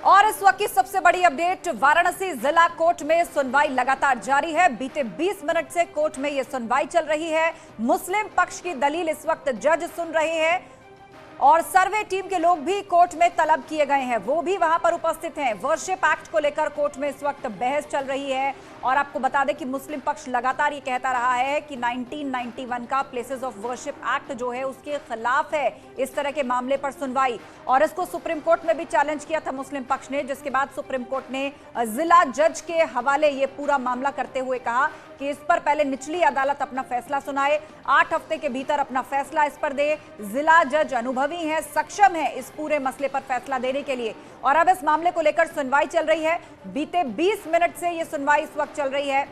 और इस वक्त की सबसे बड़ी अपडेट, वाराणसी जिला कोर्ट में सुनवाई लगातार जारी है। बीते 20 मिनट से कोर्ट में यह सुनवाई चल रही है। मुस्लिम पक्ष की दलील इस वक्त जज सुन रहे हैं और सर्वे टीम के लोग भी कोर्ट में तलब किए गए हैं, वो भी वहां पर उपस्थित हैं। वर्शिप एक्ट को लेकर कोर्ट में इस वक्त बहस चल रही है और आपको बता दें कि मुस्लिम पक्ष लगातार ये कहता रहा है कि 1991 का प्लेसेस ऑफ वर्शिप एक्ट जो है उसके खिलाफ है इस तरह के मामले पर सुनवाई, और इसको सुप्रीम कोर्ट में भी चैलेंज किया था मुस्लिम पक्ष ने, जिसके बाद सुप्रीम कोर्ट ने जिला जज के हवाले ये पूरा मामला करते हुए कहा कि इस पर पहले निचली अदालत अपना फैसला सुनाए, 8 हफ्ते के भीतर अपना फैसला इस पर दे। जिला जज अनुभवी है, सक्षम है इस पूरे मसले पर फैसला देने के लिए, और अब इस मामले को लेकर सुनवाई चल रही है। बीते 20 मिनट से यह सुनवाई इस वक्त चल रही है।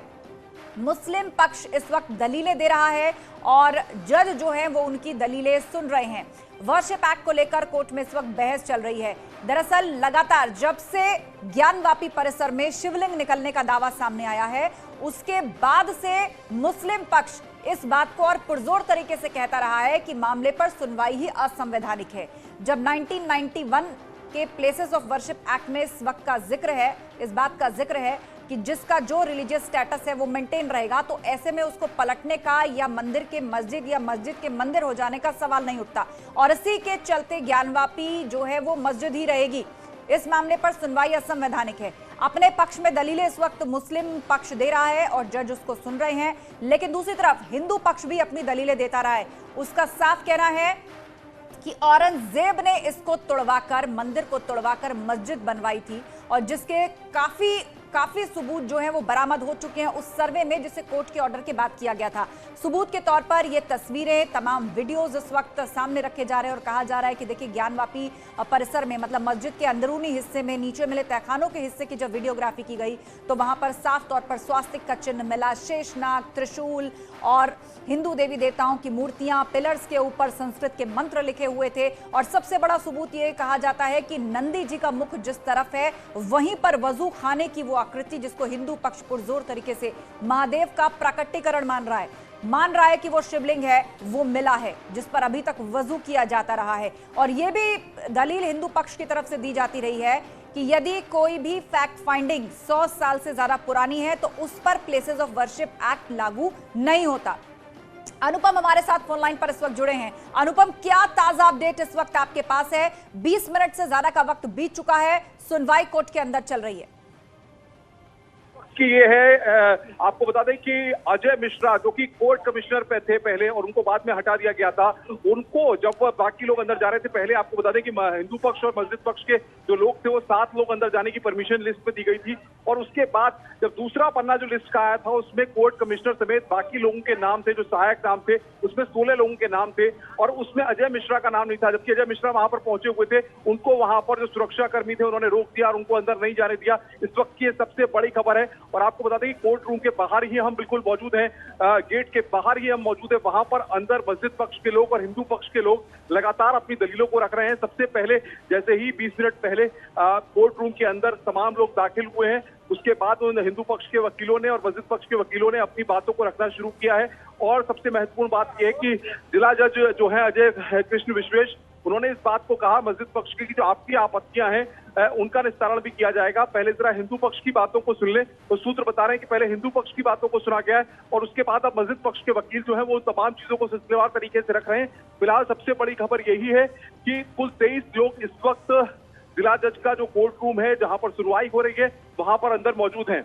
मुस्लिम पक्ष इस वक्त दलीलें दे रहा है और जज जो है वो उनकी दलीलें सुन रहे हैं। वर्शिप एक्ट को लेकर कोर्ट में इस वक्त बहस चल रही है। दरअसल लगातार जब से ज्ञानवापी परिसर में शिवलिंग निकलने का दावा सामने आया है, उसके बाद से मुस्लिम पक्ष इस बात को और पुरजोर तरीके से कहता रहा है कि मामले पर सुनवाई ही असंवैधानिक है। जब 1991 के प्लेसेस ऑफ वर्शिप एक्ट में इस वक्त का जिक्र है, इस बात का जिक्र है कि जिसका जो रिलीजियस स्टेटस है वो मेंटेन रहेगा, तो ऐसे में उसको पलटने का या मंदिर के मस्जिद या मस्जिद के मंदिर हो जाने का सवाल नहीं उठता, और इसी के चलते ज्ञानवापी जो है वो मस्जिद ही रहेगी। इस मामले पर सुनवाई असंवैधानिक है। अपने पक्ष में दलीलें इस वक्त मुस्लिम पक्ष दे रहा है और जज उसको सुन रहे हैं, लेकिन दूसरी तरफ हिंदू पक्ष भी अपनी दलीलें देता रहा है। उसका साफ कहना है कि औरंगजेब ने इसको तोड़वाकर, मंदिर को तोड़वाकर मस्जिद बनवाई थी, और जिसके काफी सबूत जो है वो बरामद हो चुके हैं उस सर्वे में जिसे कोर्ट के ऑर्डर के बाद किया गया था। सबूत के तौर पर ये तस्वीरें, तमाम वीडियोस इस वक्त सामने रखे जा रहे हैं और कहा जा रहा है कि देखिए ज्ञानवापी परिसर में, मतलब मस्जिद के अंदरूनी हिस्से में नीचे मिले तहखानों के हिस्से की जब वीडियोग्राफी की गई तो वहां पर साफ तौर पर स्वास्तिक का चिन्ह मिला, शेषनाग, त्रिशूल और हिंदू देवी देवताओं की मूर्तियां, पिलर्स के ऊपर संस्कृत के मंत्र लिखे हुए थे, और सबसे बड़ा सबूत ये कहा जाता है कि नंदी जी का मुख जिस तरफ है वहीं पर वजू खाने की वो आकृति, जिसको हिंदू पक्ष पुरजोर तरीके से महादेव का प्राकट्यकरण मान रहा है कि वो शिवलिंग है, वो मिला है जिस पर अभी तक वजू किया जाता रहा है। और ये भी दलील हिंदू पक्ष की तरफ से दी जाती रही है कि यदि कोई भी फैक्ट फाइंडिंग 100 साल से ज्यादा पुरानी है तो उस पर प्लेसेस ऑफ वर्शिप एक्ट लागू नहीं होता। अनुपम हमारे साथ फोन लाइन पर इस वक्त जुड़े हैं। अनुपम, क्या ताजा अपडेट इस वक्त आपके पास है? 20 मिनट से ज्यादा का वक्त बीत चुका है, सुनवाई कोर्ट के अंदर चल रही है। कि ये है, आपको बता दें कि अजय मिश्रा जो कि कोर्ट कमिश्नर पे थे पहले और उनको बाद में हटा दिया गया था, उनको जब बाकी लोग अंदर जा रहे थे, पहले आपको बता दें कि हिंदू पक्ष और मस्जिद पक्ष के जो लोग थे वो 7 लोग अंदर जाने की परमिशन लिस्ट पे दी गई थी, और उसके बाद जब दूसरा पन्ना जो लिस्ट का आया था उसमें कोर्ट कमिश्नर समेत बाकी लोगों के नाम थे, जो सहायक नाम थे, उसमें 16 लोगों के नाम थे और उसमें अजय मिश्रा का नाम नहीं था। जबकि अजय मिश्रा वहां पर पहुंचे हुए थे, उनको वहां पर जो सुरक्षा कर्मी थे उन्होंने रोक दिया और उनको अंदर नहीं जाने दिया। इस वक्त की सबसे बड़ी खबर है, और आपको बता दें कि कोर्ट रूम के बाहर ही हम बिल्कुल मौजूद हैं, गेट के बाहर ही हम मौजूद हैं। वहां पर अंदर मस्जिद पक्ष के लोग और हिंदू पक्ष के लोग लगातार अपनी दलीलों को रख रहे हैं। सबसे पहले जैसे ही 20 मिनट पहले कोर्ट रूम के अंदर तमाम लोग दाखिल हुए हैं, उसके बाद उन हिंदू पक्ष के वकीलों ने और मस्जिद पक्ष के वकीलों ने अपनी बातों को रखना शुरू किया है। और सबसे महत्वपूर्ण बात यह है कि जिला जज जो है अजय कृष्ण विश्वेश, उन्होंने इस बात को कहा मस्जिद पक्ष की जो आपकी आपत्तियां हैं उनका निस्तारण भी किया जाएगा। पहले जरा हिंदू पक्ष की बातों को सुन ले। तो सूत्र बता रहे हैं कि पहले हिंदू पक्ष की बातों को सुना गया है और उसके बाद अब मस्जिद पक्ष के वकील जो है वो तमाम चीजों को सिलसिलेवार तरीके से रख रहे हैं। फिलहाल सबसे बड़ी खबर यही है कि कुल 23 लोग इस वक्त जिला जज का जो कोर्ट रूम है जहां पर सुनवाई हो रही है वहां पर अंदर मौजूद हैं।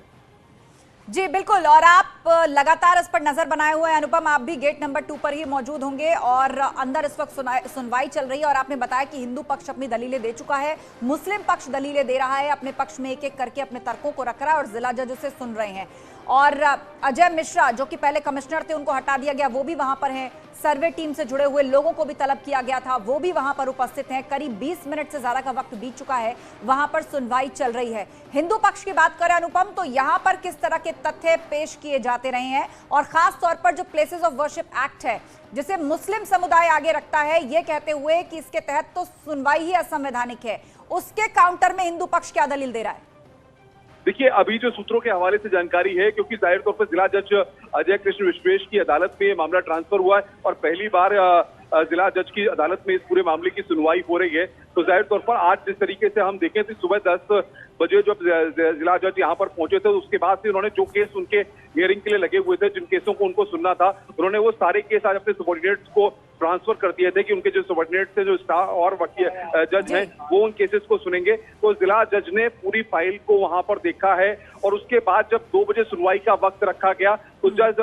जी बिल्कुल, और आप लगातार इस पर नजर बनाए हुए हैं अनुपम, आप भी गेट नंबर 2 पर ही मौजूद होंगे और अंदर इस वक्त सुनवाई चल रही है। और आपने बताया कि हिंदू पक्ष अपनी दलीलें दे चुका है, मुस्लिम पक्ष दलीलें दे रहा है, अपने पक्ष में एक एक करके अपने तर्कों को रख रहा है और जिला जज उसे सुन रहे हैं। और अजय मिश्रा जो कि पहले कमिश्नर थे, उनको हटा दिया गया, वो भी वहां पर हैं। सर्वे टीम से जुड़े हुए लोगों को भी तलब किया गया था, वो भी वहां पर उपस्थित हैं। करीब 20 मिनट से ज्यादा का वक्त बीत चुका है, वहां पर सुनवाई चल रही है। हिंदू पक्ष की बात करें अनुपम, तो यहां पर किस तरह के तथ्य पेश किए जाते रहे हैं, और खास तौर पर जो प्लेसेस ऑफ वर्शिप एक्ट है जिसे मुस्लिम समुदाय आगे रखता है, ये कहते हुए कि इसके तहत तो सुनवाई ही असंवैधानिक है, उसके काउंटर में हिंदू पक्ष क्या दलील दे रहा है? देखिए, अभी जो सूत्रों के हवाले से जानकारी है, क्योंकि जाहिर तौर पर जिला जज अजय कृष्ण विश्वेश की अदालत में ये मामला ट्रांसफर हुआ है और पहली बार जिला जज की अदालत में इस पूरे मामले की सुनवाई हो रही है। तो जाहिर तौर पर आज जिस तरीके से हम देखें तो सुबह 10 बजे जब जिला जज यहाँ पर पहुंचे थे, उसके बाद से उन्होंने जो केस उनके हियरिंग के लिए लगे हुए थे, जिन केसों को उनको सुनना था, उन्होंने वो सारे केस आज अपने सबॉर्डिनेट्स को ट्रांसफर कर दिए थे कि उनके जो सबॉर्डिनेट्स थे, जो स्टाफ और वकील जज हैं, वो उन केसेस को सुनेंगे। तो जिला जज ने पूरी फाइल को वहां पर देखा है और उसके बाद जब 2 बजे सुनवाई का वक्त रखा गया तो जज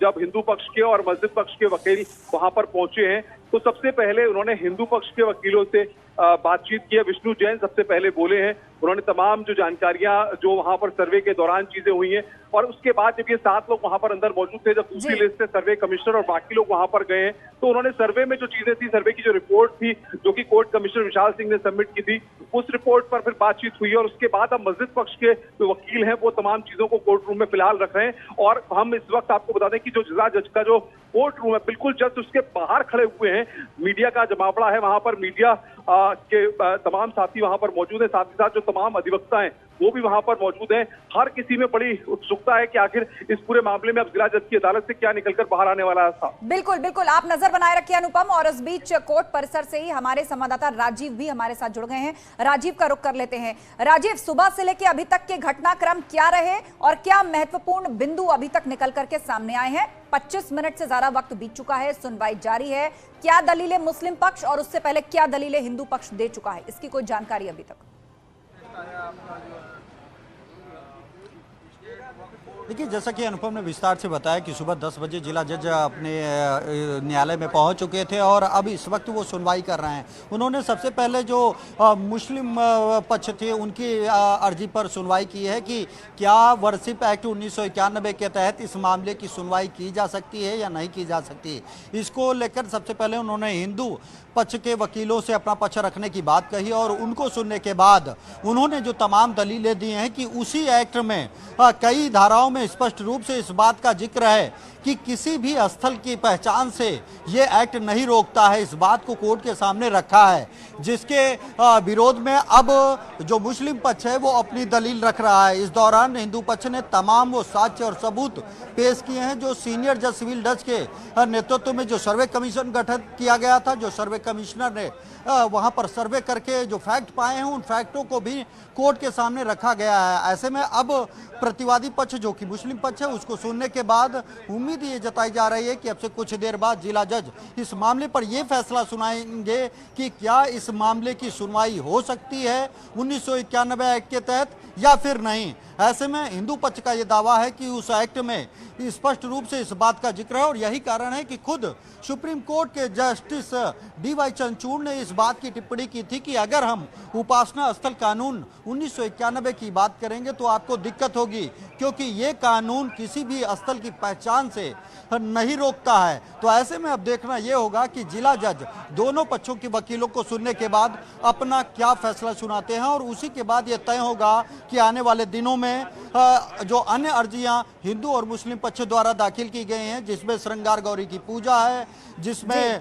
जब हिंदू पक्ष के और मस्जिद पक्ष के वकील वहां पर पहुंचे हैं तो सबसे पहले उन्होंने हिंदू पक्ष के वकीलों से बातचीत की है। विष्णु जैन सबसे पहले बोले हैं। उन्होंने तमाम जो जानकारियां जो वहां पर सर्वे के दौरान चीजें हुई हैं और उसके बाद जब ये 7 लोग वहां पर अंदर मौजूद थे, जब दूसरी लिस्ट से सर्वे कमिश्नर और बाकी लोग वहां पर गए हैं तो उन्होंने सर्वे में जो चीजें थी, सर्वे की जो रिपोर्ट थी जो कि कोर्ट कमिश्नर विशाल सिंह ने सबमिट की थी, उस रिपोर्ट पर फिर बातचीत हुई और उसके बाद अब मस्जिद पक्ष के जो वकील हैं वो तमाम चीजों को कोर्ट रूम में फिलहाल रख रहे हैं। और हम इस वक्त आपको बता दें कि जो जिला जज का जो कोर्ट रूम है बिल्कुल जस्ट उसके बाहर खड़े हुए हैं। मीडिया का जमावड़ा है वहां पर, मीडिया के तमाम साथी वहां पर मौजूद हैं, साथ ही साथ जो तमाम अधिवक्ता हैं वो भी वहां पर मौजूद हैं। हर किसी में बड़ी उत्सुकता है कि आखिर इस पूरे मामले में अब जिला जज की अदालत से क्या निकलकर बाहर आने वाला है। बिल्कुल बिल्कुल, आप नजर बनाए रखिए अनुपम। और इस बीच कोर्ट परिसर से ही हमारे संवाददाता राजीव भी हमारे साथ जुड़ गए हैं। राजीव का रुख कर लेते हैं। राजीव, सुबह से लेकर अभी तक के घटनाक्रम क्या रहे और क्या महत्वपूर्ण बिंदु अभी तक निकल करके सामने आए हैं? 25 मिनट से ज्यादा वक्त बीत चुका है, सुनवाई जारी है। क्या दलीलें मुस्लिम पक्ष और उससे पहले क्या दलीलें हिंदू पक्ष दे चुका है, इसकी कोई जानकारी अभी तक? देखिए, जैसा कि अनुपम ने विस्तार से बताया कि सुबह 10 बजे जिला जज अपने न्यायालय में पहुंच चुके थे और अब इस वक्त वो सुनवाई कर रहे हैं। उन्होंने सबसे पहले जो मुस्लिम पक्ष थे उनकी अर्जी पर सुनवाई की है कि क्या वर्शिप एक्ट 1991 के तहत इस मामले की सुनवाई की जा सकती है या नहीं की जा सकती। इसको लेकर सबसे पहले उन्होंने हिंदू पक्ष के वकीलों से अपना पक्ष रखने की बात कही और उनको सुनने के बाद उन्होंने जो तमाम दलीलें दी हैं कि उसी एक्ट में कई धाराओं में स्पष्ट रूप से इस बात का जिक्र है कि किसी भी स्थल की पहचान से ये एक्ट नहीं रोकता है। इस बात को कोर्ट के सामने रखा है, जिसके विरोध में अब जो मुस्लिम पक्ष है वो अपनी दलील रख रहा है। इस दौरान हिंदू पक्ष ने तमाम वो साक्ष्य और सबूत पेश किए हैं जो सीनियर जज सिविल जज के नेतृत्व में जो सर्वे कमीशन गठित किया गया था, जो सर्वे कमिश्नर ने वहां पर सर्वे करके जो फैक्ट पाए हैं उन फैक्टों को भी कोर्ट के सामने रखा गया है। ऐसे में अब प्रतिवादी पक्ष जो कि मुस्लिम पक्ष है उसको सुनने के बाद उम्मीद ये जताई जा रही है कि अब से कुछ देर बाद जिला जज इस मामले पर यह फैसला सुनाएंगे कि क्या इस मामले की सुनवाई हो सकती है 1991 एक्ट के तहत या फिर नहीं। ऐसे में हिंदू पक्ष का यह दावा है कि उस एक्ट में स्पष्ट रूप से इस बात का जिक्र है और यही कारण है कि खुद सुप्रीम कोर्ट के जस्टिस DY चंद्रचूड़ ने इस बात की टिप्पणी की थी कि अगर हम उपासना स्थल कानून 1991 की बात करेंगे तो आपको दिक्कत होगी, क्योंकि ये कानून किसी भी स्थल की पहचान से नहीं रोकता है। तो ऐसे में अब देखना यह होगा कि जिला जज दोनों पक्षों के वकीलों को सुनने के बाद अपना क्या फैसला सुनाते हैं और उसी के बाद यह तय होगा कि आने वाले दिनों में जो अन्य अर्जियां हिंदू और मुस्लिम पक्ष द्वारा दाखिल की गई हैं, जिसमें श्रृंगार गौरी की पूजा है, जिसमें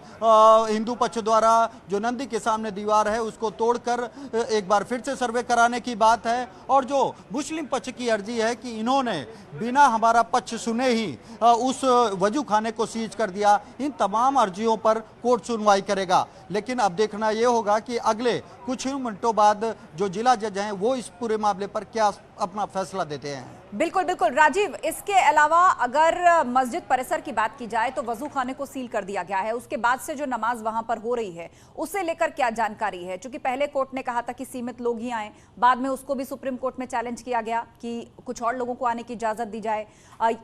हिंदू पक्ष द्वारा जो नंदी के सामने दीवार है उसको तोड़कर एक बार फिर से सर्वे कराने की बात है, और जो मुस्लिम पक्ष की अर्जी है कि इन्होंने बिना हमारा पक्ष सुने ही उस वजू खाने को सीज कर दिया। इन तमाम अर्जियों पर कोर्ट सुनवाई करेगा। लेकिन अब देखना यह होगा कि अगले कुछ ही मिनटों बाद जो जिला जज हैं वो इस पूरे मामले पर क्या अपना फैसला देते हैं। बिल्कुल बिल्कुल राजीव, इसके अलावा अगर मस्जिद परिसर की बात की जाए तो वजू खाने को सील कर दिया गया है। उसके बाद से जो नमाज वहां पर हो रही है उसे लेकर क्या जानकारी है? क्योंकि पहले कोर्ट ने कहा था कि सीमित लोग ही आए, बाद में उसको भी सुप्रीम कोर्ट में चैलेंज किया गया कि कुछ और लोगों को आने की इजाजत दी जाए।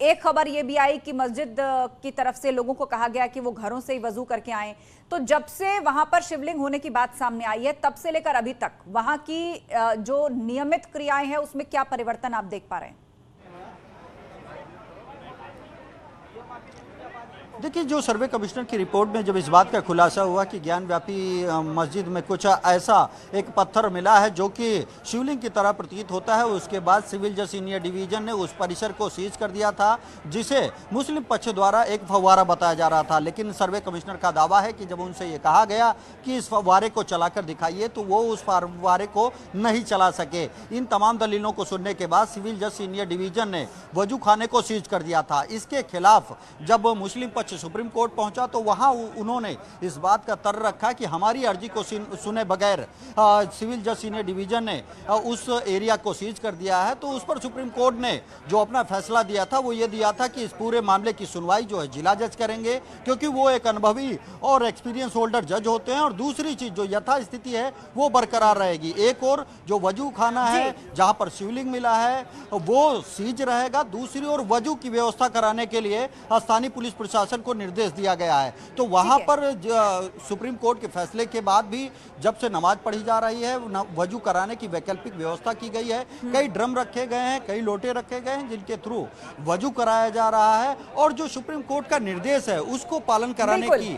एक खबर यह भी आई कि मस्जिद की तरफ से लोगों को कहा गया कि वो घरों से ही वजू करके आए। तो जब से वहां पर शिवलिंग होने की बात सामने आई है तब से लेकर अभी तक वहां की जो नियमित क्रियाएं हैं उसमें क्या परिवर्तन आप देख पा रहे हैं? देखिए, जो सर्वे कमिश्नर की रिपोर्ट में जब इस बात का खुलासा हुआ कि ज्ञानव्यापी मस्जिद में कुछ ऐसा एक पत्थर मिला है जो कि शिवलिंग की तरह प्रतीत होता है, उसके बाद सिविल जज सीनियर डिवीजन ने उस परिसर को सीज कर दिया था, जिसे मुस्लिम पक्ष द्वारा एक फव्वारा बताया जा रहा था। लेकिन सर्वे कमिश्नर का दावा है कि जब उनसे ये कहा गया कि इस फव्वारे को चलाकर दिखाइए तो वो उस फव्वारे को नहीं चला सके। इन तमाम दलीलों को सुनने के बाद सिविल जज सीनियर डिवीजन ने वजू खाने को सीज कर दिया था। इसके खिलाफ जब मुस्लिम पक्ष पक्ष सुप्रीम कोर्ट पहुंचा तो वहां उन्होंने इस बात का तर्क रखा कि हमारी अर्जी को सुने बगैर सिविल जज सीनियर डिवीजन ने उस एरिया को सीज कर दिया है। तो उस पर सुप्रीम कोर्ट ने जो अपना फैसला दिया था वो ये दिया था कि इस पूरे मामले की सुनवाई जो है जिला जज करेंगे, क्योंकि वो एक अनुभवी और एक्सपीरियंस होल्डर जज होते हैं। और दूसरी चीज जो यथास्थिति है वो बरकरार रहेगी। एक और जो वजू खाना है जहां पर शिवलिंग मिला है वो सीज रहेगा, दूसरी ओर वजू की व्यवस्था कराने के लिए स्थानीय पुलिस प्रशासन को निर्देश दिया गया है। तो वहां पर सुप्रीम कोर्ट के फैसले के बाद भी जब से नमाज पढ़ी जा रही है वजू कराने की वैकल्पिक व्यवस्था की गई है। कई ड्रम रखे गए हैं, कई लोटे रखे गए हैं जिनके थ्रू वजू कराया जा रहा है और जो सुप्रीम कोर्ट का निर्देश है उसको पालन कराने की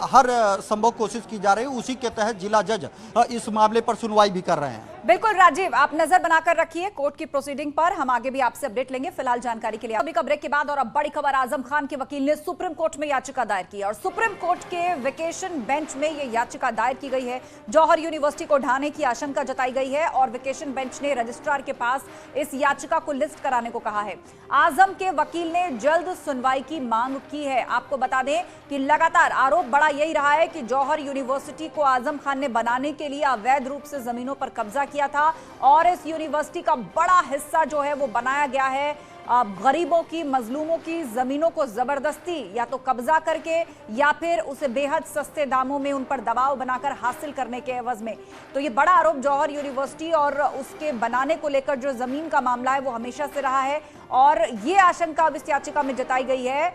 हर संभव कोशिश की जा रही है। उसी के तहत जिला जज इस मामले पर सुनवाई भी कर रहे हैं। बिल्कुल राजीव, आप नजर बनाकर रखिए कोर्ट की प्रोसीडिंग पर, हम आगे भी आपसे अपडेट लेंगे। फिलहाल जानकारी के लिए अभी का ब्रेक के बाद और अब बड़ी खबर, आजम खान के वकील ने सुप्रीम कोर्ट में याचिका दायर की और सुप्रीम कोर्ट के वेकेशन बेंच में यह याचिका दायर की गई है। जौहर यूनिवर्सिटी को ढाने की आशंका जताई गई है और वेकेशन बेंच ने रजिस्ट्रार के पास इस याचिका को लिस्ट कराने को कहा है। आजम के वकील ने जल्द सुनवाई की मांग की है। आपको बता दें कि लगातार आरोप बड़ा यही रहा है कि जौहर यूनिवर्सिटी को आजम खान ने बनाने के लिए अवैध रूप से जमीनों पर कब्जा किया था और इस यूनिवर्सिटी का बड़ा हिस्सा जो है वो बनाया गया है गरीबों की, मजलूमों की जमीनों को जबरदस्ती या तो कब्जा करके या फिर उसे बेहद सस्ते दामों में उन पर दबाव बनाकर हासिल करने के एवज में। तो ये बड़ा आरोप जौहर यूनिवर्सिटी और उसके बनाने को लेकर जो जमीन का मामला है वो हमेशा से रहा है और ये आशंका अब इस याचिका में जताई गई है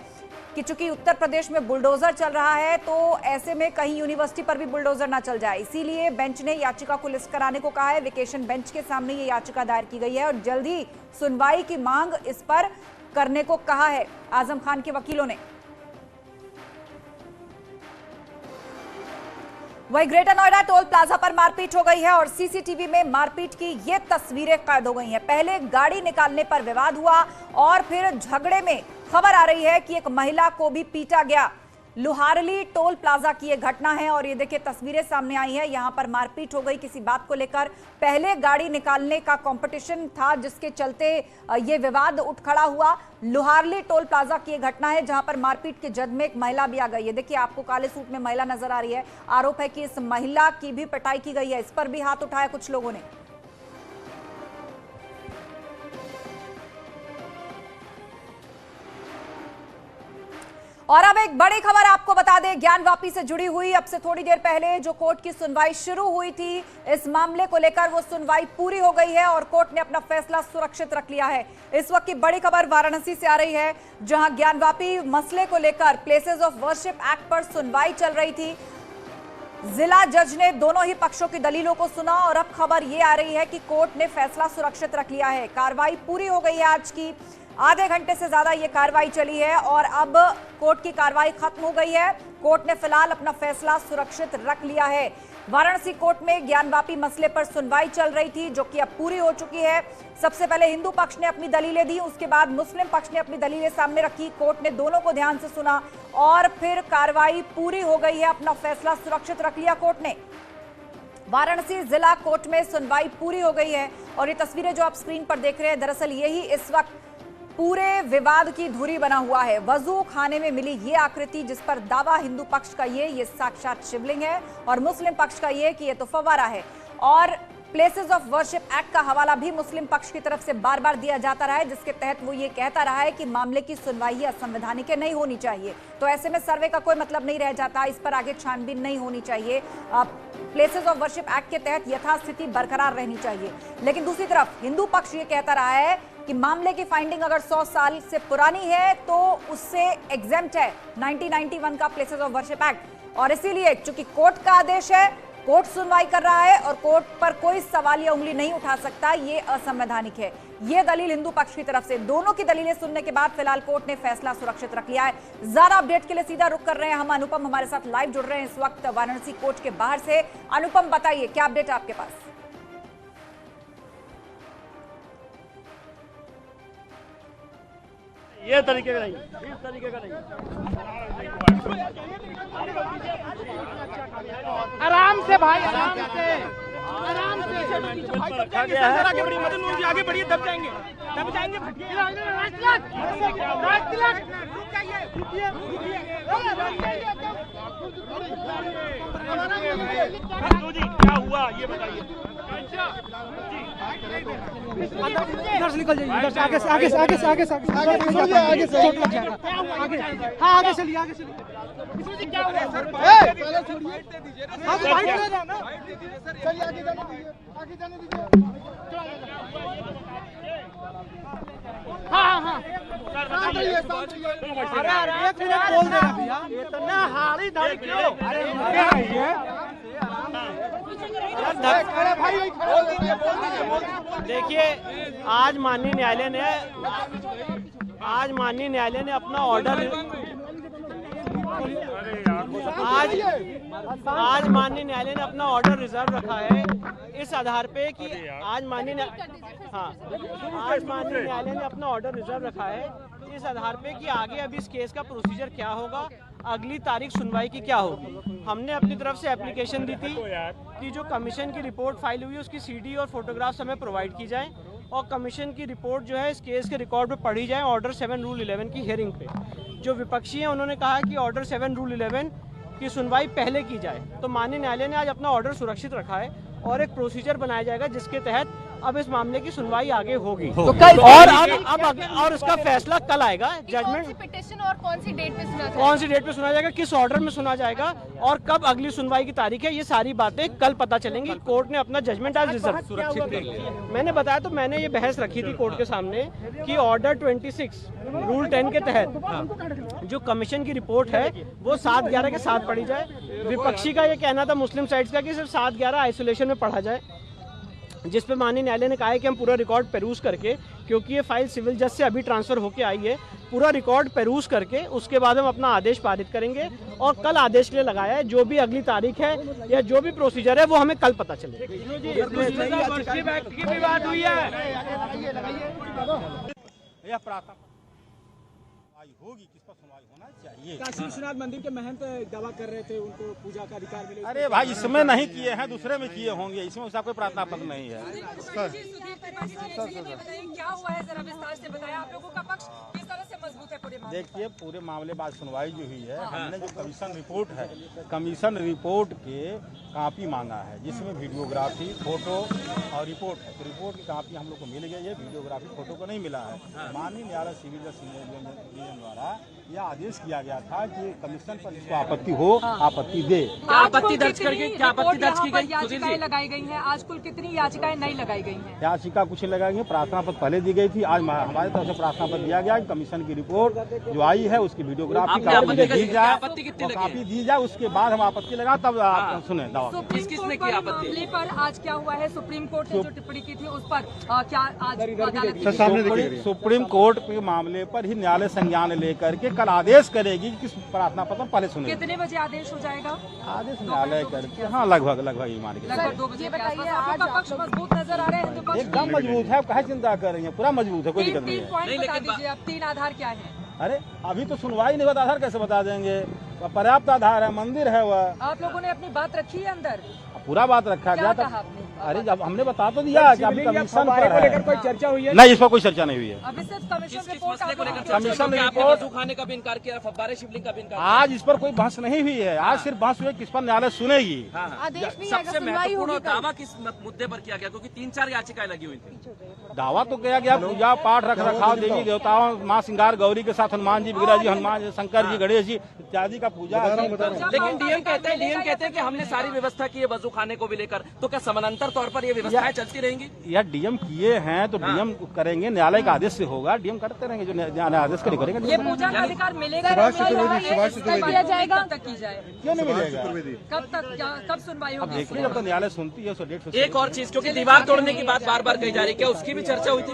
कि चूंकि उत्तर प्रदेश में बुलडोजर चल रहा है तो ऐसे में कहीं यूनिवर्सिटी पर भी बुलडोजर ना चल जाए, इसीलिए बेंच ने याचिका को लिस्ट कराने को कहा है। वेकेशन बेंच के सामने ये याचिका दायर की गई है और जल्द ही सुनवाई की मांग इस पर करने को कहा है आजम खान के वकीलों ने। वही ग्रेटर नोएडा टोल प्लाजा पर मारपीट हो गई है और सीसीटीवी में मारपीट की ये तस्वीरें कैद हो गई हैं। पहले गाड़ी निकालने पर विवाद हुआ और फिर झगड़े में खबर आ रही है कि एक महिला को भी पीटा गया। लुहारली टोल प्लाजा की यह घटना है और ये देखिए तस्वीरें सामने आई है। यहां पर मारपीट हो गई किसी बात को लेकर। पहले गाड़ी निकालने का कंपटीशन था जिसके चलते ये विवाद उठ खड़ा हुआ। लुहारली टोल प्लाजा की यह घटना है जहां पर मारपीट के जद में एक महिला भी आ गई है। देखिए आपको काले सूट में महिला नजर आ रही है। आरोप है कि इस महिला की भी पिटाई की गई है, इस पर भी हाथ उठाया कुछ लोगों ने। और अब एक बड़ी खबर आपको बता दें, ज्ञानवापी से जुड़ी हुई। अब से थोड़ी देर पहले जो कोर्ट की सुनवाई शुरू हुई थी इस मामले को लेकर, वो सुनवाई पूरी हो गई है और कोर्ट ने अपना फैसला सुरक्षित रख लिया है। इस वक्त की बड़ी खबर वाराणसी से आ रही है जहां ज्ञानवापी मसले को लेकर प्लेसेस ऑफ वर्शिप एक्ट पर सुनवाई चल रही थी। जिला जज ने दोनों ही पक्षों की दलीलों को सुना और अब खबर ये आ रही है कि कोर्ट ने फैसला सुरक्षित रख लिया है। कार्रवाई पूरी हो गई है आज की, आधे घंटे से ज्यादा ये कार्रवाई चली है और अब कोर्ट की कार्रवाई खत्म हो गई है। कोर्ट ने फिलहाल अपना फैसला सुरक्षित रख लिया है। वाराणसी कोर्ट में ज्ञानवापी मसले पर सुनवाई चल रही थी जो कि अब पूरी हो चुकी है। सबसे पहले हिंदू पक्ष ने अपनी दलीलें दी, उसके बाद मुस्लिम पक्ष ने अपनी दलीलें सामने रखी। कोर्ट ने दोनों को ध्यान से सुना और फिर कार्रवाई पूरी हो गई है। अपना फैसला सुरक्षित रख लिया कोर्ट ने। वाराणसी जिला कोर्ट में सुनवाई पूरी हो गई है और ये तस्वीरें जो आप स्क्रीन पर देख रहे हैं, दरअसल यही इस वक्त पूरे विवाद की धुरी बना हुआ है। वजू खाने में मिली ये आकृति जिस पर दावा हिंदू पक्ष का ये साक्षात शिवलिंग है और मुस्लिम पक्ष का ये कि ये तो फव्वारा है। और प्लेसेस ऑफ वर्शिप एक्ट का हवाला भी मुस्लिम पक्ष की तरफ से बार बार दिया जाता रहा है जिसके तहत वो ये कहता रहा है कि मामले की सुनवाई असंवैधानिक नहीं होनी चाहिए। तो ऐसे में सर्वे का कोई मतलब नहीं रह जाता, इस पर आगे छानबीन नहीं होनी चाहिए। प्लेसेस ऑफ वर्शिप एक्ट के तहत यथास्थिति बरकरार रहनी चाहिए। लेकिन दूसरी तरफ हिंदू पक्ष ये कहता रहा है कि मामले की फाइंडिंग अगर 100 साल से पुरानी है तो उससे एग्जेम्प्ट है 1991 का प्लेसेस ऑफ वर्शिप एक्ट। और इसीलिए चूंकि कोर्ट का आदेश है, कोर्ट सुनवाई कर रहा है और कोर्ट पर कोई सवाल या उंगली नहीं उठा सकता, ये असंवैधानिक है। ये दलील हिंदू पक्ष की तरफ से। दोनों की दलीलें सुनने के बाद फिलहाल कोर्ट ने फैसला सुरक्षित रख लिया है। ज्यादा अपडेट के लिए सीधा रुक कर रहे हैं हम अनुपम, हमारे साथ लाइव जुड़ रहे हैं इस वक्त वाराणसी कोर्ट के बाहर से। अनुपम बताइए क्या अपडेट है आपके पास? ये तरीके का नहीं, इस तरीके का नहीं। आराम से भाई, आराम से, आराम से। आगे बढ़िए, मदन मोहन जी आगे बढ़िए, दब जाएंगे। जी क्या हुआ ये बताइए। इधर से निकल जाइए, इधर से आगे से आगे से आगे से आगे से आगे से चोट लग जाएगा। आगे, हाँ आगे चलिए, आगे चलिए। क्या हुआ सर? हाँ तो फाइट कर रहा ना, चलिए आगे जाने दीजिए, आगे जाने दीजिए। हाँ हाँ अरे एक मिनट बोल देना भैया, इतना हाड़ी दाड़ी क्यों? अरे क्या है ये? देखिए, आज माननीय न्यायालय ने अपना ऑर्डर आज माननीय न्यायालय ने अपना ऑर्डर रिजर्व रखा है इस आधार पे कि आज माननीय न्यायालय ने अपना ऑर्डर रिजर्व रखा है इस आधार पे कि आगे अब इस केस का प्रोसीजर क्या होगा, अगली तारीख सुनवाई की क्या होगी। हमने अपनी तरफ से एप्लीकेशन दी थी कि जो कमीशन की रिपोर्ट फाइल हुई है उसकी सीडी और फोटोग्राफ्स हमें प्रोवाइड की जाएं और कमीशन की रिपोर्ट जो है इस केस के रिकॉर्ड में पढ़ी जाए ऑर्डर 7 रूल 11 की हियरिंग पे। जो विपक्षी हैं उन्होंने कहा कि ऑर्डर 7 रूल 11 की सुनवाई पहले की जाए, तो माननीय न्यायालय ने आज अपना ऑर्डर सुरक्षित रखा है और एक प्रोसीजर बनाया जाएगा जिसके तहत अब इस मामले की सुनवाई आगे होगी। तो कल और इसका फैसला कल आएगा। जजमेंट पिटीशन और कौन सी डेट पे सुना जाएगा, किस ऑर्डर में सुना जाएगा और कब अगली सुनवाई की तारीख है, ये सारी बातें कल पता चलेंगी। कोर्ट ने अपना जजमेंट आज रिजर्व सुरक्षित कर लिया। मैंने बताया तो मैंने ये बहस रखी थी कोर्ट के सामने कि ऑर्डर 26 रूल 10 के तहत जो कमीशन की रिपोर्ट है वो 7/11 के साथ पढ़ी जाए। विपक्षी का ये कहना था मुस्लिम साइड्स का कि सिर्फ 7/11 आइसोलेशन में पढ़ा जाए, जिस पे माननीय न्यायालय ने कहा है कि हम पूरा रिकॉर्ड पेरूज करके, क्योंकि ये फाइल सिविल जज से अभी ट्रांसफर होके आई है, पूरा रिकॉर्ड पेरूज करके उसके बाद हम अपना आदेश पारित करेंगे और कल आदेश के लिए लगाया है। जो भी अगली तारीख है या जो भी प्रोसीजर है वो हमें कल पता चलेगा। होगी किस पर सुनवाई होना चाहिए। काशी विश्वनाथ मंदिर के महंत दावा कर रहे थे उनको पूजा का अधिकार मिले। अरे भाई इसमें नहीं किए हैं, दूसरे में किए होंगे, इसमें उसका कोई प्रार्थना पत्र नहीं है। क्या हुआ है जरा विस्तार से बताएं, आप लोगों का पक्ष किस तरह से मजबूत है पूरे मामले? देखिए पूरे मामले बाद सुनवाई जो हुई है, हमने जो कमीशन रिपोर्ट है, कमीशन रिपोर्ट के कॉपी मांगा है जिसमें वीडियोग्राफी, फोटो और रिपोर्ट है। तो रिपोर्ट की कॉपी हम लोग को मिल गई है, वीडियोग्राफी, फोटो को नहीं मिला है। माननीय न्यायालय सिविल जज द्वारा यह आदेश किया गया था कि कमीशन पर जिसको आपत्ति हो आपत्ति दे। आपत्ति दर्ज करके क्या आपत्ति दर्ज की गई? याचिकाएं लगाई गई हैं, आज कुल कितनी याचिकाएं नहीं लगाई गई हैं? याचिका कुछ लगाई गई, प्रार्थना पत्र पहले दी गई थी, आज हमारी तरफ से प्रार्थना पत्र दिया गया। कमीशन की रिपोर्ट जो आई है उसकी वीडियोग्राफी कॉपी दी जाए, कॉपी दी जाए, उसके बाद हम आपत्ति लगा तब आप सुने दावा। किसने की आपत्ति पर आज क्या हुआ है? सुप्रीम कोर्ट ने जो टिप्पणी की थी उस पर क्या आज सुप्रीम कोर्ट के मामले पर ही न्यायालय संज्ञान लेकर के कल आदेश करेगी कि किस प्रार्थना पत्र पहले सुने। कितने बजे आदेश हो जाएगा? आदेश न्यायालय करके हाँ लगभग ये मान के 2 बजे। बताइए, आपका पक्ष मजबूत नजर आ रहे हैं? एकदम मजबूत है, काहे चिंता कर रही है, पूरा मजबूत है, कोई दिक्कत नहीं है। 3 पॉइंट बता दीजिए, अब 3 आधार क्या है? अरे अभी तो सुनवाई नहीं होता, आधार कैसे बता देंगे? पर्याप्त आधार है, मंदिर है वह। आप लोगों ने अपनी बात रखी है अंदर? पूरा बात रखा गया था। अरे जब हमने बता तो दिया कि अभी कमीशन पर लेकर कोई चर्चा हुई है? नहीं, इस पर कोई चर्चा नहीं हुई है। अभी सिर्फ कमीशन रिपोर्ट कमीशन रिपोर्ट खाने का भी इनकार किया, फव्वारे शिवलिंग का भी इनकार। आज इस पर कोई बहस नहीं हुई है, आज सिर्फ बहस हुई है किस पर न्यायालय सुनेगी। सबसे महत्वपूर्ण दावा किस मुद्दे पर किया गया, क्योंकि 3-4 याचिकाएं लगी हुई थी। दावा तो किया गया पूजा पाठ रख रखाव, देवी देवताओं, माँ श्रृंगार गौरी के साथ हनुमान जी, विग्रह जी, हनुमान जी, शंकर जी, गणेश जी इत्यादि का पूजा। लेकिन डीएम कहते हैं कि हमने सारी व्यवस्था की है वजू खाने को भी लेकर, तो क्या समानांतर तौर पर ये व्यवस्थाएं चलती रहेंगी? यह डीएम किए हैं तो डीएम करेंगे, न्यायालय का आदेश से होगा, डीएम करते रहेंगे, जो न्यायालय आदेश करेंगे। ये पूजा का अधिकार मिलेगा, किया जाएगा? कब तक की जाए? क्यों नहीं मिलेगा? कब सुनवाई होगी? देखिए जब तो न्यायालय सुनती है, डेट। एक और चीज, क्योंकि दीवार तोड़ने की बात बार बार कही जा रही है, क्या उसकी भी चर्चा हुई थी?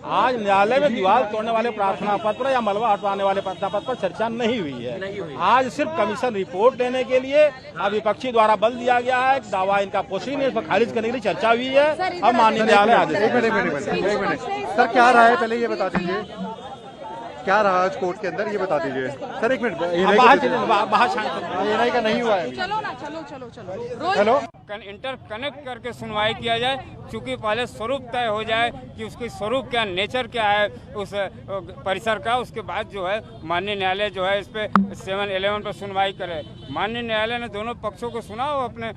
आज न्यायालय में दीवार तोड़ने वाले प्रार्थना पत्र या मलबा हटवाने वाले प्रार्थना पत्र पर चर्चा नहीं हुई है। आज सिर्फ कमीशन रिपोर्ट देने के लिए अब विपक्षी द्वारा बल दिया गया है, दावा इनका पोषण है, इस पर खारिज करने के लिए चर्चा हुई है। अब माननीय न्यायालय आदेश। एक मिनट सर, क्या रहा है पहले ये बता दीजिए, क्या रहा आज कोर्ट के अंदर, ये बता दीजिए सर। एक मिनट, एनआई का नहीं हुआ है। चलो ना, चलो हेलो, इंटर कनेक्ट करके सुनवाई किया जाए, क्योंकि पहले स्वरूप तय हो जाए कि उसकी स्वरूप क्या, नेचर क्या है उस परिसर का। उसके बाद जो है माननीय न्यायालय जो है इस पे 7-11 पर सुनवाई करे। माननीय न्यायालय ने दोनों पक्षों को सुना और अपने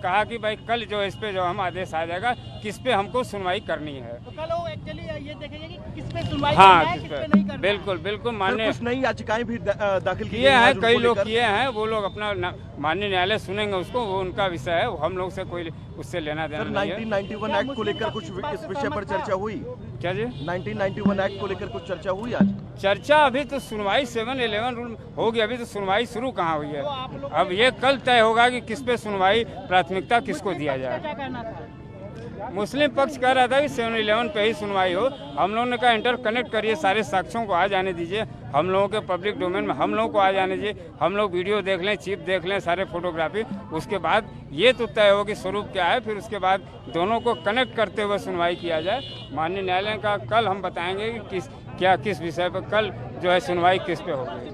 कहा कि भाई कल जो इस पे जो हम आदेश आ जाएगा किस पे हमको सुनवाई करनी है। तो कल वो एक्चुअली ये देखेंगे कि किस पे सुनवाई हाँ, करना है, किस पे नहीं करना है। बिल्कुल बिल्कुल माननीय कुछ नई याचिकाएं भी दाखिल किए हैं, कई लोग किए हैं। वो लोग अपना माननीय न्यायालय सुनेंगे उसको, वो उनका विषय है, हम लोग से कोई उससे लेना देना नहीं है। 1991 एक्ट को लेकर कुछ इस विषय पर चर्चा हुई क्या जी? 1991 एक्ट को लेकर कुछ चर्चा हुई आज? चर्चा अभी तो सुनवाई 7-11 रूल होगी, अभी तो सुनवाई शुरू कहाँ हुई है। अब ये कल तय होगा कि किस पे सुनवाई, प्राथमिकता किसको दिया जाए। मुस्लिम पक्ष कह रहा था कि 7-11 पे ही सुनवाई हो। हम लोगों ने कहा इंटर कनेक्ट करिए, सारे साक्ष्यों को आ जाने दीजिए, हम लोगों के पब्लिक डोमेन में हम लोगों को आ जाने दीजिए, हम लोग वीडियो देख लें, चिप देख लें, सारे फोटोग्राफी। उसके बाद ये तो तय हो कि स्वरूप क्या है, फिर उसके बाद दोनों को कनेक्ट करते हुए सुनवाई किया जाए। माननीय न्यायालय का कल हम बताएंगे कि किस विषय पर कल जो है सुनवाई किस पे होगी।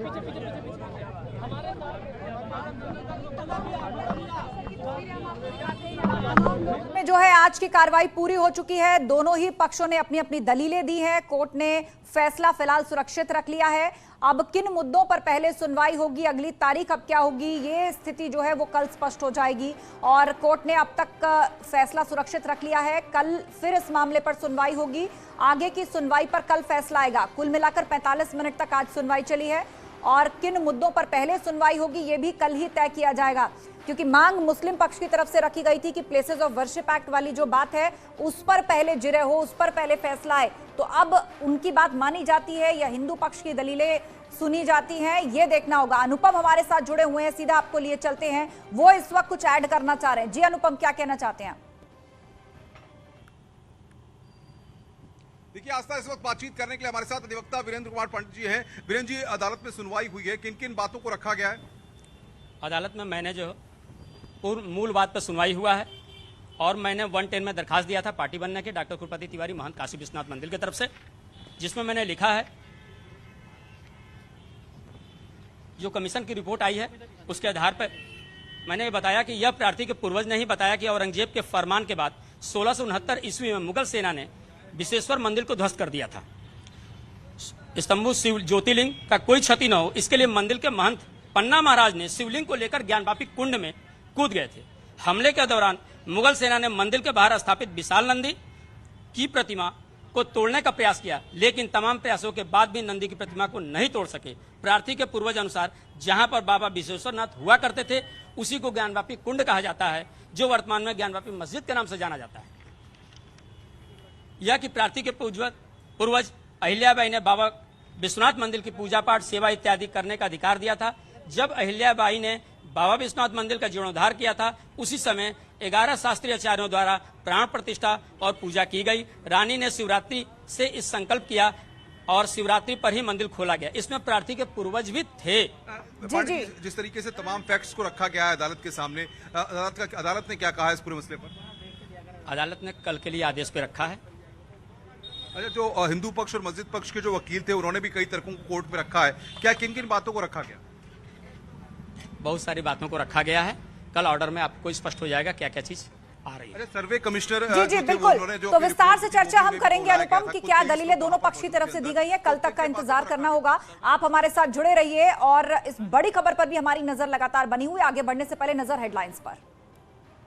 में जो है आज की कार्रवाई पूरी हो चुकी है। दोनों ही पक्षों ने अपनी अपनी दलीलें दी हैं। कोर्ट ने फैसला फिलहाल सुरक्षित रख लिया है। अब किन मुद्दों पर पहले सुनवाई होगी, अगली तारीख अब क्या होगी, ये स्थिति जो है वो कल स्पष्ट हो जाएगी। और कोर्ट ने अब तक फैसला सुरक्षित रख लिया है। कल फिर इस मामले पर सुनवाई होगी। आगे की सुनवाई पर कल फैसला आएगा। कुल मिलाकर 45 मिनट तक आज सुनवाई चली है और किन मुद्दों पर पहले सुनवाई होगी ये भी कल ही तय किया जाएगा, क्योंकि मांग मुस्लिम पक्ष की तरफ से रखी गई थी कि प्लेसेस ऑफ वर्शिप एक्ट वाली जो बात है उस पर पहले जिरह हो, उस पर पहले फैसला आए। तो अब उनकी बात मानी जाती है या हिंदू पक्ष की दलीलें सुनी जाती हैं, ये देखना होगा। अनुपम हमारे साथ जुड़े हुए हैं, सीधा आपको लिए चलते हैं। वो इस वक्त कुछ ऐड करना चाह रहे हैं। जी अनुपम, क्या कहना चाहते हैं? देखिए आस्था, इस वक्त बातचीत करने के लिए हमारे साथ अधिवक्ता वीरेंद्र कुमार पंडित जी हैं। वीरेंद्र जी, अदालत में सुनवाई हुई है, किन किन बातों को रखा गया है? अदालत में मैंने जो मूल बात पर सुनवाई हुआ है और मैंने 110 में दरखास्त दिया था पार्टी बनने के डॉक्टर कुलपति तिवारी महंत काशी विश्वनाथ मंदिर की तरफ से, जिसमें मैंने लिखा है जो कमीशन की रिपोर्ट आई है उसके आधार पर मैंने ये बताया कि यह प्रार्थी के पूर्वज ने ही बताया कि औरंगजेब के फरमान के बाद 1669 ईस्वी में मुगल सेना ने विश्वेश्वर मंदिर को ध्वस्त कर दिया था। स्तंभु शिव ज्योतिर्लिंग का कोई क्षति न हो, इसके लिए मंदिर के महंत पन्ना महाराज ने शिवलिंग को लेकर ज्ञानवापी कुंड में कूद गए थे। हमले के दौरान मुगल सेना ने मंदिर के बाहर स्थापित विशाल नंदी की प्रतिमा को तोड़ने का प्रयास किया, लेकिन तमाम प्रयासों के बाद भी नंदी की प्रतिमा को नहीं तोड़ सके। प्रार्थी के पूर्वज अनुसार जहां पर बाबा विश्वेश्वरनाथ हुआ करते थे उसी को ज्ञानवापी कुंड कहा जाता है, जो वर्तमान में ज्ञानवापी मस्जिद के नाम से जाना जाता है। यह कि प्रार्थी के पूर्वज अहिल्याबाई ने बाबा विश्वनाथ मंदिर की पूजा पाठ, सेवा इत्यादि करने का अधिकार दिया था। जब अहिल्याबाई ने बाबा विश्वनाथ मंदिर का जीर्णोद्धार किया था उसी समय 11 शास्त्रीय आचार्यों द्वारा प्राण प्रतिष्ठा और पूजा की गई। रानी ने शिवरात्रि से इस संकल्प किया और शिवरात्रि पर ही मंदिर खोला गया। इसमें प्रार्थी के पूर्वज भी थे। जी। जिस तरीके से तमाम फैक्ट्स को रखा गया है अदालत के सामने, अदालत ने क्या कहा है इस पूरे मसले पर? अदालत ने कल के लिए आदेश पे रखा है। अच्छा, जो हिंदू पक्ष और मस्जिद पक्ष के जो वकील थे उन्होंने भी कई तर्कों को कोर्ट में रखा है, क्या किन किन बातों को रखा गया? बहुत सारी बातों को रखा गया है। कल ऑर्डर में आपको स्पष्ट हो जाएगा क्या क्या चीज आ रही है। सर्वे कमिश्नर जी बिल्कुल, तो विस्तार से चर्चा हम करेंगे अनुपम कि क्या दलीलें दोनों पक्ष की तरफ से दी गई है। कल तक का इंतजार करना होगा। आप हमारे साथ जुड़े रहिए और इस बड़ी खबर पर भी हमारी नजर लगातार बनी हुई। आगे बढ़ने से पहले नजर हेडलाइंस पर।